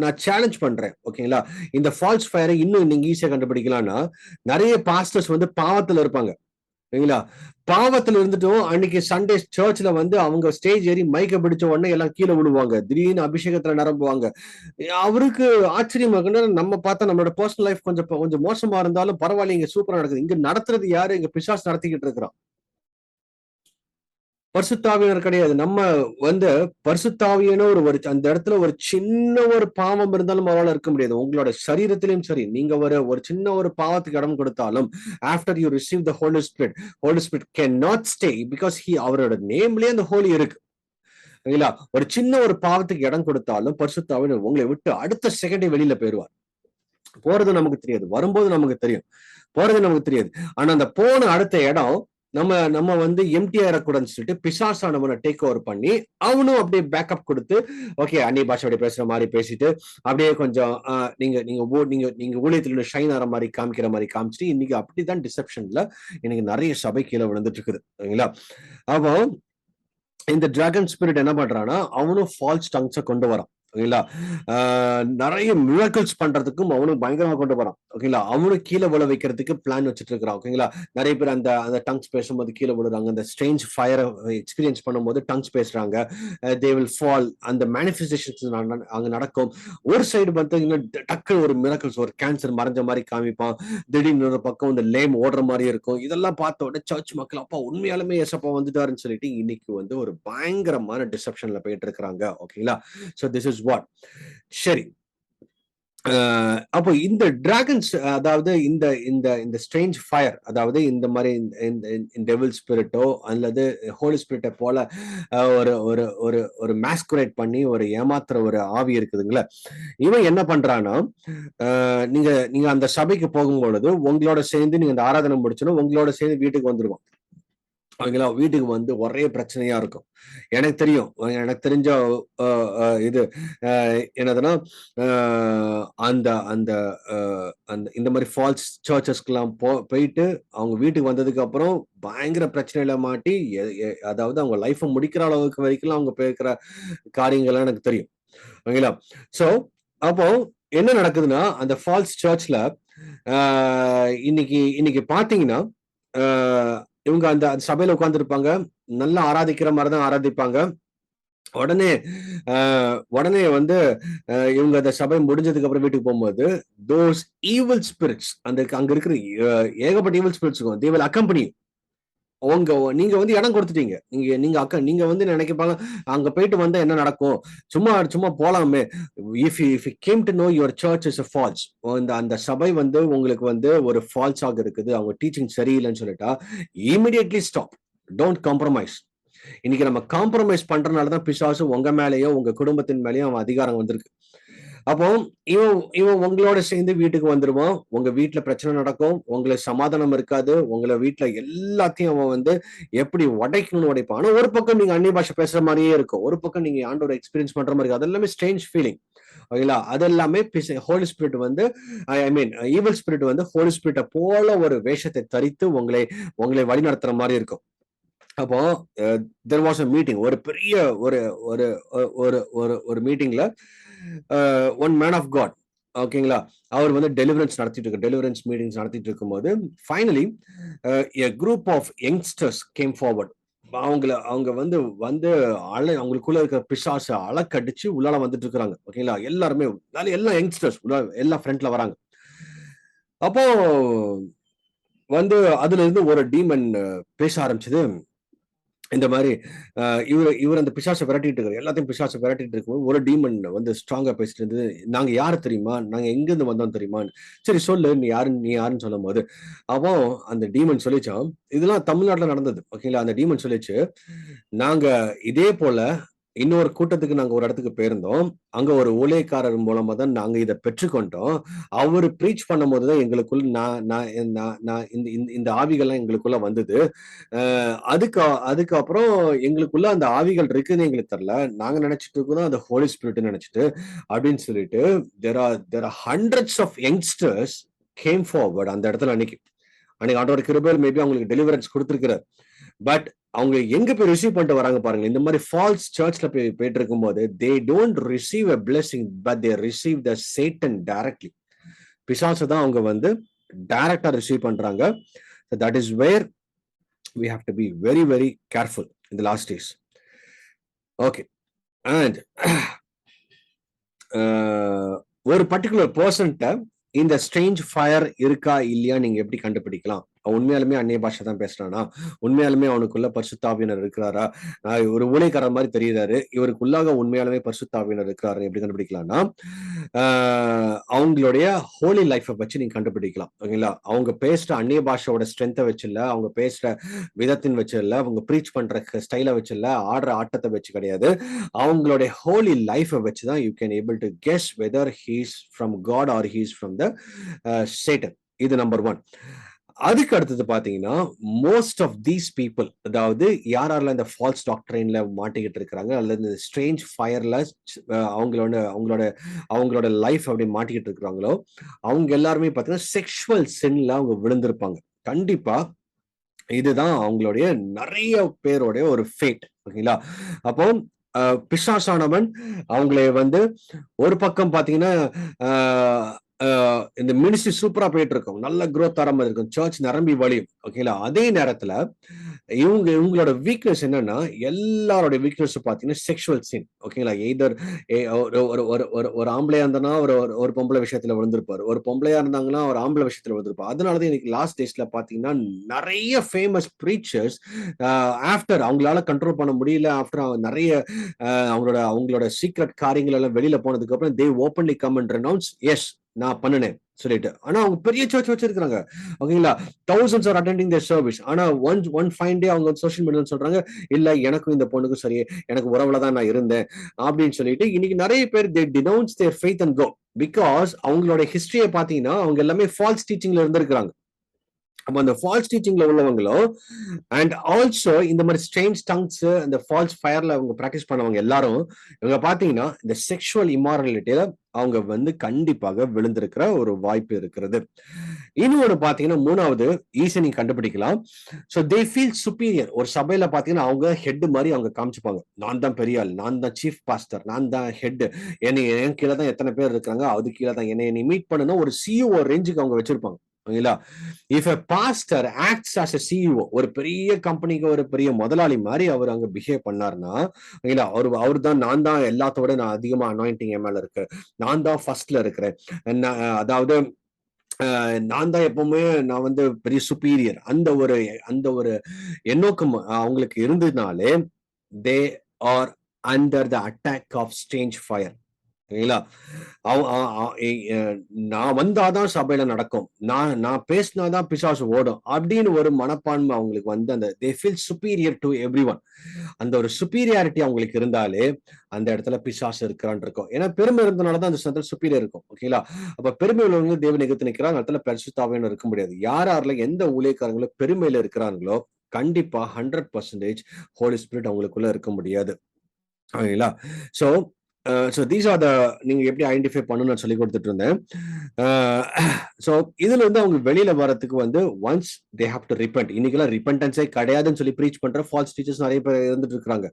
நான் சேலஞ்ச் பண்றேன். ஓகேங்களா? இந்த ஃபால்ஸ் ஃபயரை இன்னும் நீங்க ஈஸியா கண்டுபிடிக்கலாம்னா, நிறைய பாஸ்டர்ஸ் பாவத்துல இருப்பாங்க. ஓகேங்களா? பாவத்துல இருந்துட்டும் அன்னைக்கு சண்டே சர்ச்ல அவங்க ஸ்டேஜ் ஏறி மைக்க பிடிச்ச உடனே எல்லாம் கீழே விழுவாங்க, திடீர்னு அபிஷேகத்துல நிரம்புவாங்க. அவருக்கு ஆச்சரியமா இருக்கு. நம்ம பார்த்தா நம்மளோட பர்சனல் லைஃப் கொஞ்சம் மோசமா இருந்தாலும் பரவாயில்ல, இங்க சூப்பரா நடக்குது. இங்க நடத்துறது யாரு? இங்க பிசாசு நடத்திக்கிட்டு இருக்கிறான். பரிசுத்தாவியனர் கிடையாது. நம்ம பரிசுத்தாவியனர் அந்த இடத்துல ஒரு சின்ன ஒரு பாவம் இருந்தாலும் அவரால் இருக்க முடியாது. உங்களோட சரீரத்திலும் சரி, நீங்க ஒரு சின்ன ஒரு பாவத்துக்கு இடம் கொடுத்தாலும் after you receive the Holy Spirit can not stay, because அவரோட நேம்லயே அந்த ஹோலி இருக்கு. ஒரு சின்ன ஒரு பாவத்துக்கு இடம் கொடுத்தாலும் பரிசுத்தாவியனர் உங்களை விட்டு அடுத்த செகண்டே வெளியில போயிடுவார். போறது நமக்கு தெரியாது, வரும்போது நமக்கு தெரியும், போறது நமக்கு தெரியாது. ஆனா அந்த போன அடுத்த இடம் நம்ம வந்து எம்டி ஆயிடக்கூடாதுன்னு சொல்லிட்டு பிசாசானவனை டேக் ஓவர் பண்ணி அவனும் அப்படியே பேக்கப் கொடுத்து ஓகே அந்நிய பாஷை அப்படி பேசுற மாதிரி பேசிட்டு அப்படியே கொஞ்சம் நீங்க நீங்க நீங்க நீங்க ஊழியத்துல ஷைன் ஆகிற மாதிரி காமிக்கிற மாதிரி காமிச்சிட்டு இன்னைக்கு அப்படிதான் டிசெப்ஷன்ல இன்னைக்கு நிறைய சபை கீழே விழுந்துட்டு இருக்குது ஓகேங்களா. அப்போ இந்த டிராகன் ஸ்பிரிட் என்ன பண்றான்னா அவனும் ஃபால்ஸ் டங்ஸை கொண்டு வரான் ஓகேங்களா. நிறைய மிராக்கிள்ஸ் பண்றதுக்கும் அவனும் பயங்கரமா கொண்டு வரான் ஓகேங்களா. அவனும் கீழே விழ வைக்கிறதுக்கு பிளான் வச்சுட்டு இருக்கிறான் ஓகேங்களா. நிறைய பேர் அந்த அந்த டங்ஸ் பேசும்போது கீழே விழுறாங்க, அந்த ஸ்ட்ரேஞ்ச் ஃபயரை எக்ஸ்பீரியன்ஸ் பண்ணும்போது டங்ஸ் பேசுறாங்க, தே வில் ஃபால், அந்த மேனிஃபெஸ்டேஷன்ஸ் அங்க நடக்கும். ஒரு சைடு பார்த்தீங்கன்னா டக்கு ஒரு மிராக்கிள்ஸ், ஒரு கேன்சர் மறைஞ்ச மாதிரி காமிப்பான், திடீர்னு ஒரு பக்கம் இந்த லேம் ஓடுற மாதிரி இருக்கும். இதெல்லாம் பார்த்த உடனே சர்ச் மக்கள் அப்பா உண்மையாலுமே ஏசப்பா வந்துட்டாருன்னு சொல்லிட்டு இன்னைக்கு வந்து ஒரு பயங்கரமான டிசெப்ஷன்ல போயிட்டு இருக்கிறாங்க ஓகேங்களா. So this is what. சரி, அப்போ இந்த டிராகன்ஸ், அதாவது இந்த இந்த இந்த ஸ்ட்ரேஞ்ச் ஃபயர், அதாவது இந்த மாதிரி டெவில் ஸ்பிரிட்டோ அல்லது ஹோலி ஸ்பிரிட்டை போல ஒரு ஒரு ஒரு ஒரு மேஸ்குரேட் பண்ணி ஒரு ஏமாத்துற ஒரு ஆவி இருக்குதுங்களா. இவன் என்ன பண்றான்னா நீங்க நீங்க அந்த சபைக்கு போகும்பொழுது உங்களோட சேர்ந்து நீங்க அந்த ஆராதனை முடிச்சோன்னா உங்களோட சேர்ந்து வீட்டுக்கு வந்துருவான் அவங்களா. வீட்டுக்கு வந்து ஒரே பிரச்சனையா இருக்கும். எனக்கு தெரியும், எனக்கு தெரிஞ்ச இது என்னதுன்னா அந்த அந்த அந்த இந்த மாதிரி ஃபால்ஸ் சர்ச்சஸ்க்கெல்லாம் போயிட்டு அவங்க வீட்டுக்கு வந்ததுக்கு அப்புறம் பயங்கர பிரச்சனையில மாட்டி அதாவது அவங்க லைஃபை முடிக்கிற அளவுக்கு வரைக்கும் அவங்க பேசுற காரியங்கள்லாம் எனக்கு தெரியும் ஓகேங்களா. ஸோ அப்போ என்ன நடக்குதுன்னா அந்த ஃபால்ஸ் சர்ச்ல இன்னைக்கு இன்னைக்கு பாத்தீங்கன்னா இவங்க அந்த சபையில உட்கார்ந்துருப்பாங்க, நல்லா ஆராதிக்கிற மாதிரிதான் ஆராதிப்பாங்க. உடனே வந்து இவங்க அந்த சபை முடிஞ்சதுக்கு அப்புறம் வீட்டுக்கு போகும்போது தோஸ் ஈவில் ஸ்பிரிட்ஸ், அந்த அங்க இருக்கிற ஏகப்பட்ட evil spirits they will accompany. நீங்க வந்து இடம் கொடுத்துட்டீங்க, நீங்க நீங்க நீங்க வந்து நினைக்கப்பாங்க அங்க போயிட்டு வந்தா என்ன நடக்கும், சும்மா சும்மா போலாமே. If you came to know your search is a false, அந்த சபை வந்து உங்களுக்கு வந்து ஒரு ஃபால்ஸ் ஆக இருக்குது, அவங்க டீச்சிங் சரியில்லைன்னு சொல்லிட்டா இமிடியட்லி ஸ்டாப், டோன்ட் காம்ப்ரமைஸ். இன்னைக்கு நம்ம காம்ப்ரமைஸ் பண்றதுனாலதான் பிசாசு உங்க மேலேயோ உங்க குடும்பத்தின் மேலேயும் அவன் அதிகாரம் வந்திருக்கு. அப்போ இவன் இவன் உங்களோட சேர்ந்து வீட்டுக்கு வந்துருவான், உங்க வீட்டுல பிரச்சனை நடக்கும், உங்களுக்கு சமாதானம் இருக்காது, உங்களை வீட்டுல எல்லாத்தையும் அவன் வந்து எப்படி உடைக்கணும்னு உடைப்பான். ஆனா ஒரு பக்கம் நீங்க அந்நிய பாஷை பேசுற மாதிரியே இருக்கும், ஒரு பக்கம் நீங்க ஆண்டோட எக்ஸ்பீரியன்ஸ் பண்ற மாதிரி இருக்கும். அதெல்லாமே ஸ்ட்ரேஞ்ச் ஃபீலிங் ஓகேங்களா. அதெல்லாமே ஹோலி ஸ்பிரிட் வந்து ஐ மீன் ஈவில் ஸ்பிரிட் வந்து ஹோலி ஸ்பிரிட்டை போல ஒரு வேஷத்தை தரித்து உங்களை உங்களை வழி நடத்துற மாதிரி இருக்கும். அப்போ தெர் வாஸ் அ மீட்டிங், ஒரு பெரிய ஒரு ஒரு ஒரு ஒரு மீட்டிங்ல ஒன் மேன் ஆஃப் காட் ஓகேங்களா, அவர் வந்து டெலிவரன்ஸ் நடத்திட்டு இருக்கு, டெலிவரன்ஸ் மீட்டிங்ஸ் நடத்திட்டு இருக்கும்போது finally a group of youngsters came forward. அவங்க வந்து வந்து அவங்களுக்குள்ள இருக்கிற பிசாசு அலக்கடிச்சு உள்ளால வந்துட்டு இருக்கிறாங்க ஓகேங்களா. எல்லாருமே எல்லாம் யங்ஸ்டர்ஸ் எல்லாம் ஃப்ரண்ட்ல வராங்க. அப்போ வந்து அதுல இருந்து ஒரு டீமன் பேச ஆரம்பிச்சது. இந்த மாதிரி இவர் அந்த பிசாசை விரட்டிட்டு இருக்காரு, எல்லாத்தையும் பிசாசை விரட்டிட்டு இருக்கும்போது ஒரு டீமன் வந்து ஸ்ட்ராங்கா பேசிட்டு இருந்தது. நாங்க யாரு தெரியுமா, நாங்க எங்க இருந்து வந்தோம் தெரியுமான்னு. சரி சொல்லு, நீ யாருன்னு சொல்லும் போது அப்போ அந்த டீமன் சொல்லிச்சான், இதெல்லாம் தமிழ்நாட்டுல நடந்தது ஓகேங்களா. அந்த டீமன் சொல்லிச்சு, நாங்க இதே போல இன்னொரு கூட்டத்துக்கு நாங்க ஒரு இடத்துக்கு போயிருந்தோம், அங்க ஒரு ஊழியக்காரர் மூலமா தான் நாங்க இதை பெற்றுக்கொண்டோம். அவரு ப்ரீச் பண்ணும் போதுதான் எங்களுக்குள்ள இந்த ஆவிகள்லாம் எங்களுக்குள்ள வந்தது. அதுக்கப்புறம் எங்களுக்குள்ள அந்த ஆவிகள் இருக்குன்னு எங்களுக்கு தெரியல, நாங்க நினைச்சிட்டு இருக்கோம் அந்த ஹோலி ஸ்பிரிட் நினைச்சிட்டு அப்படின்னு சொல்லிட்டு there are hundreds of youngsters came forward அந்த இடத்துல. அன்னைக்கு ஆண்டோட கிருபையில் மேபி அவங்களுக்கு டெலிவரன்ஸ் கொடுத்திருக்கிறார். பட் அவங்க எங்க போய் ரிசீவ் பண்ணிட்டு வராங்க பாருங்க, இந்த மாதிரி ஃபால்ஸ் சர்ச்ல போயிட்டு இருக்கும் போது they don't receive a blessing but they receive the Satan directly. பிசாசு தான் அவங்க வந்து டைரக்டா ரிசீவ் பண்றாங்க. that is where we have to be very very careful in the last days. Okay, and ஒரு பர்டிகுலர் பர்சன்ட்ட இந்த ஸ்ட்ரேஞ்ச் ஃபயர் இருக்கா இல்லையா நீங்க எப்படி கண்டுபிடிக்கலாம்? உண்மையாலுமே அந்நிய பாஷை தான் பேசுறானா, உண்மையாலுமே அவனுக்குள்ள பரிசுத்தாவியினர் இருக்கிறாரா, ஒரு ஊழியக்காரர் மாதிரி தெரியுறாரு, இவருக்குள்ளாக உண்மையாலுமே பரிசுத்தாவியினர் இருக்கிறாரு எப்படி கண்டுபிடிக்கலாம்னா அவங்களுடைய ஹோலி லைஃபை வச்சு நீங்க கண்டுபிடிக்கலாம் ஓகேங்களா. அவங்க பேசுற அந்நிய பாஷையோட ஸ்ட்ரென்த்தை வச்சு இல்ல, அவங்க பேசுற விதத்தின் வச்சு இல்ல, அவங்க ப்ரீச் பண்ற ஸ்டைலை வச்சு இல்ல, ஆடுற ஆட்டத்தை வச்சு கிடையாது, அவங்களுடைய ஹோலி லைஃபை வச்சுதான் you can able to guess whether he's from God or he's from the Satan. இது நம்பர் 1. அதுக்கு அடுத்தது பாத்தீங்கன்னா, மோஸ்ட் ஆஃப் தீஸ் பீப்பிள், அதாவது யாரெல்லாம் இந்த ஃபால்ஸ் டாக்ட்ரைன்ல மாட்டிக்கிட்டு இருக்கிறாங்க, அல்லது இந்த ஸ்ட்ரேஞ்ச் ஃபயர்ல அவங்களோட அவங்களோட அவங்களோட லைஃப் அப்படி மாட்டிக்கிட்டு இருக்கிறாங்களோ, அவங்க எல்லாருமே பாத்தீங்கன்னா செக்ஷுவல் சின்ல அவங்க விழுந்திருப்பாங்க. கண்டிப்பா இதுதான் அவங்களுடைய நிறைய பேருடைய ஒரு ஃபேட். ஓகேங்களா? அப்போ பிசாசானவன் அவங்களை வந்து ஒரு பக்கம் பாத்தீங்கன்னா, இந்த மினிஸ்ட்ரி சூப்பரா போயிட்டு இருக்கும், நல்ல growth தர மாதிரி இருக்கும், சர்ச் நிரம்பி வழியும். ஓகேங்களா? அதே நேரத்துல இவங்களோட வீக்னஸ் என்னன்னா, எல்லாரோட வீக்னஸ் பாத்தீங்கன்னா செக்ஷுவல் சின். ஓகேங்களா? எய்தர் ஒரு ஒரு ஒரு ஒரு ஒரு ஆம்பளையா இருந்தானா ஒரு ஒரு ஒரு பொம்பளை விஷயத்துல விழுந்திருப்பாரு, ஒரு பொம்பளையா இருந்தாங்கன்னா ஒரு ஆம்பளை விஷயத்துல விழுந்திருப்பாரு. அதனாலதான் இன்னைக்கு லாஸ்ட் டேஸ்ல பாத்தீங்கன்னா நிறைய ஃபேமஸ் ப்ரீச்சர்ஸ் ஆஃப்டர் அவங்களால கண்ட்ரோல் பண்ண முடியல, ஆஃப்டர் நிறைய அவங்களோட அவங்களோட சீக்ரெட் காரியங்கள் எல்லாம் வெளியில போனதுக்கு அப்புறம் they openly come and renounce, yes நான் பண்ணினேன் சொல்லிட்டு. ஆனா அவங்க பெரிய சர்ச் வச்சிருக்காங்க. ஓகேங்களா? thousands R attending their service. ஆனா ஒன் ஃபைன் டே அவங்க சோஷியல் மீடியால சொல்றாங்க, இல்ல எனக்கும் இந்த பொண்ணுக்கும் சரி, எனக்கு உறவுல தான் நான் இருந்தேன் அப்படின்னு சொல்லிட்டு இன்னைக்கு நிறைய பேர் they denounce their faith and go. Because அவங்களோட ஹிஸ்டரியை பாத்தீங்கன்னா அவங்க எல்லாமே ஃபால்ஸ் டீச்சிங்ல இருந்திருக்கிறாங்க. அப்ப அந்த ஃபால்ஸ் டீச்சிங்ல உள்ளவங்களோ அண்ட் ஆல்சோ இந்த மாதிரி ஸ்ட்ரேஞ்ச் டங்ஸ், இந்த ஃபால்ஸ் ஃபயர்ல அவங்க பிராக்டிஸ் பண்ணவங்க எல்லாரும் இவங்க பாத்தீங்கன்னா இந்த செக்ஷுவல் இம்மாரலிட்டியில அவங்க வந்து கண்டிப்பாக விழுந்திருக்கிற ஒரு வாய்ப்பு இருக்கிறது. இன்னொன்னு பாத்தீங்கன்னா மூணாவது ஈஸி நீங்க கண்டுபிடிக்கலாம். So they feel superior. ஒரு சபையில பாத்தீங்கன்னா அவங்க ஹெட் மாதிரி அவங்க காமிச்சுப்பாங்க, நான் தான் பெரிய ஆள், நான் தான் சீஃப் பாஸ்டர், நான் தான் ஹெட், என்னை என் கீழே தான் எத்தனை பேர் இருக்காங்க, அது கீழே தான் என்னை மீட் பண்ணணும் ஒரு சிஇஓ ரேஞ்சுக்கு அவங்க வச்சிருப்பாங்க. ஓகேங்களா? If a pastor acts as a CEO, ஒரு பெரிய கம்பெனிக்கு ஒரு பெரிய முதலாளி மாதிரி அவர் அங்க பிஹேவ் பண்ணாருன்னா, ஓகேங்களா, அவர் தான், நான் தான் எல்லாத்தோட நான் அதிகமா அனாயிண்டிங் என் மேல இருக்கு, நான் தான் ஃபர்ஸ்ட்ல இருக்கிறேன், அதாவது நான் தான் எப்பவுமே நான் வந்து பெரிய சுப்பீரியர், அந்த ஒரு எண்ணோக்கம் அவங்களுக்கு இருந்ததுனாலே they are under the attack of strange fire. சரிங்களா? நான் வந்தாதான் சபையில நடக்கும், நான் நான் பேசினாதான் பிசாசு ஓடும் அப்படின்னு ஒரு மனப்பான்மை அவங்களுக்கு வந்து அந்த they feel superior to every one. அந்த ஒரு சுப்பீரியாரிட்டி அவங்களுக்கு இருந்தாலே அந்த இடத்துல பிசாசு இருக்கிறான் இருக்கும். ஏன்னா பெருமை இருந்தனாலதான் அந்த இடத்துல சுப்பீரியர் இருக்கும். ஓகேங்களா? அப்ப பெருமை உள்ளவங்க தேவன் எதிர்த்து நிற்கிறாங்க, இடத்துல பரிசுத்தாவின்னு இருக்க முடியாது. யாரால எந்த ஊழியக்காரங்களும் பெருமையில இருக்கிறாங்களோ கண்டிப்பா 100% ஹோலி ஸ்பிரிட் அவங்களுக்குள்ள இருக்க முடியாது. ஓகேங்களா? சோ தீஸ் ஆர் த, நீங்க எப்படி ஐடென்டிஃபை பண்ணணும்னு சொல்லி கொடுத்துட்டு இருந்தேன். சோ இதுல இருந்து அவங்க வெளியில வரதுக்கு வந்து once they have to repent. இன்னைக்கெல்லாம் ரிப்பெண்டன்ஸே கிடையாதுன்னு சொல்லி ப்ரீச் பண்ற ஃபால்ஸ் டீச்சர்ஸ் நிறைய பேர் இருந்துட்டு இருக்காங்க.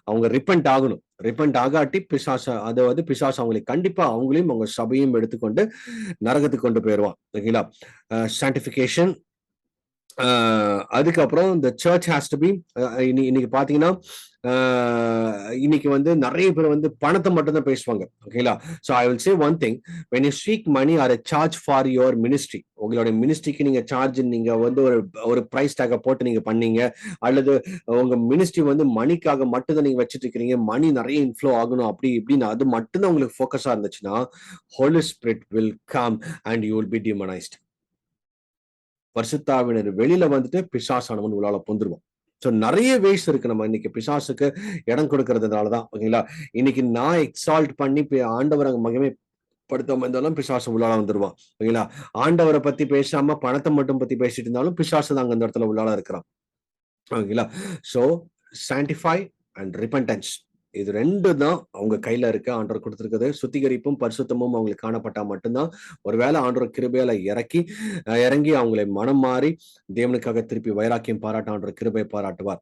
அவங்க ரிப்பெண்ட் ஆகணும். ரிப்பெண்ட் ஆகாட்டி பிசாச, அதாவது பிசாசு அவங்களை கண்டிப்பா அவங்களையும் அவங்க சபையும் எடுத்துக்கொண்டு நரகத்துக்கு கொண்டு போயிடுவான். ஓகேங்களா? சான்டிபிகேஷன், அதுக்கப்புறம் இந்த சர்ச் ஹேஸ் டு பி, இன்னைக்கு பாத்தீங்கன்னா இன்னைக்கு வந்து நிறைய பேர் வந்து பணத்தை மட்டும் தான் பேசுவாங்க. ஓகேங்களா? So I will say one thing, when you seek money or a charge for your ministry, உங்களுடைய மினிஸ்ட்ரிக்கு நீங்க சார்ஜ், நீங்க வந்து ஒரு ஒரு பிரைஸ் டேக போட்டு நீங்க பண்ணீங்க, அல்லது உங்க மினிஸ்ட்ரி வந்து மணிக்காக மட்டும் தான் நீங்க வச்சிட்டு இருக்கீங்க, மணி நிறைய இன்ஃப்ளோ ஆகணும் அப்படி இப்படின்னு அது மட்டும் தான் உங்களுக்கு ஃபோக்கஸா இருந்துச்சுன்னா, holy spirit will come and you will be demonised. பரிசுத்தாவினர் வெளியில வந்துட்டு பிசாசானவன் உள்ளால புந்துருவான். சோ நிறைய வேஸ் இருக்கு. நம்ம இன்னைக்கு பிசாசுக்கு இடம் கொடுக்கறதுனாலதான். ஓகேங்களா? இன்னைக்கு நான் எக்ஸால்ட் பண்ணி ஆண்டவரை மகிமைப்படுத்தாம இருந்தாலும் பிசாசு உள்ளால வந்துருவான். ஓகேங்களா? ஆண்டவரை பத்தி பேசாம பணத்தை மட்டும் பத்தி பேசிட்டு இருந்தாலும் பிசாசு தான் அங்க அந்த இடத்துல உள்ளால இருக்கிறான். ஓகேங்களா? சோ சான்டிஃபை அண்ட் ரிபெண்டன்ஸ், இது 2 தான் அவங்க கையில இருக்கு. ஆண்டவர் கொடுத்திருக்கிறது. சுத்திகரிப்பும் பரிசுத்தமும் அவங்களுக்கு காணப்பட்டா மட்டும்தான் ஒருவேளை ஆண்டவர் கிருபையால இறங்கி அவங்களை மனம் மாறி தேவனுக்காக திருப்பி வைராக்கியம் பாராட்ட ஆண்டவர் கிருபை பாராட்டுவார்.